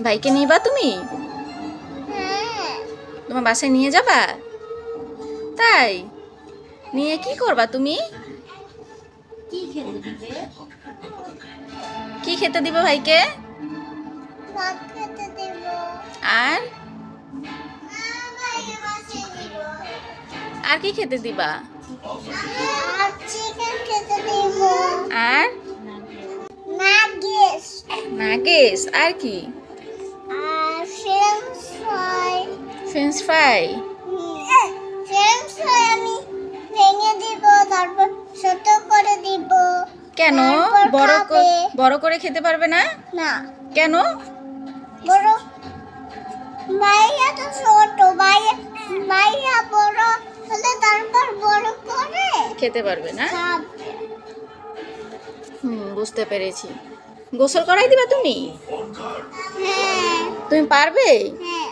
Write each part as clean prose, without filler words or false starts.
ভাইকে নিবা তুমি? তোমার বাসায় নিয়ে যাবা? তাই? নিয়ে কি করবা তুমি? কি খেতে দিবে ভাইকে? আর আর কি খেতে দিবা? আর নাগেটস। আর কি? French fry. আমি ভেঙে দিব, তারপর ছোট করে দিব। কেন? বড় করে খেতে পারবে না? না, কেন? বড় ভাইয়া তো ছোট, ভাইয়া বড় হলে তারপর বড় করে খেতে পারবে না? খাবে। বুঝতে পেরেছি। গোসল করাই দিবা তুমি? হ্যাঁ তুমি পারবে? হ্যাঁ,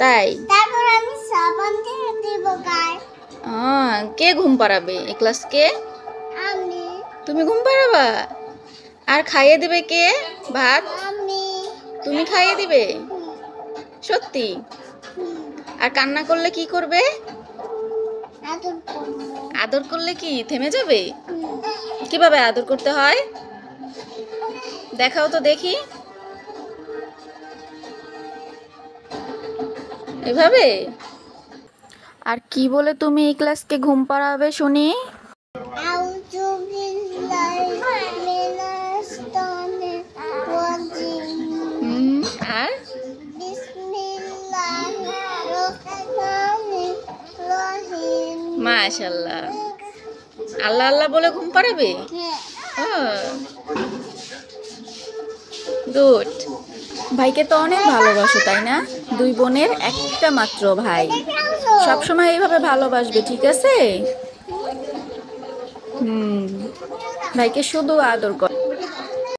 তাই? তারপর আমি সাবান দিয়ে দিব গায়ে। কে ঘুম পাড়াবে এই ক্লাস কে? আমি তুমি ঘুম পাড়াবা? আর খাইয়ে দিবে কে ভাত? আমি তুমি খাইয়ে দিবে? হুম, সত্যি? হুম, আর কান্না করলে কি করবে? আদর করবো। আদর করলে কি থেমে যাবে? হুম, কিভাবে আদর করতে হয় দেখাও তো দেখি। এভাবে? আর কি বলে তুমি এই ক্লাসকে ঘুম পাড়াবে শুনি? আউযু বিল্লাহি মিনাশ শাইতানির রাজিম। আর বিসমিল্লাহির রহমানির রহিম। মাশাআল্লাহ। আল্লাহ আল্লাহ বলে ঘুম পাড়াবে? হ্যাঁ, গুড। ভাইকে তো অনেক ভালোবাসো তাই না? দুই বোনের একটা মাত্র ভাই। সবসময় এইভাবে ভালোবাসবে, ঠিক আছে? ভাইকে শুধু আদর কর।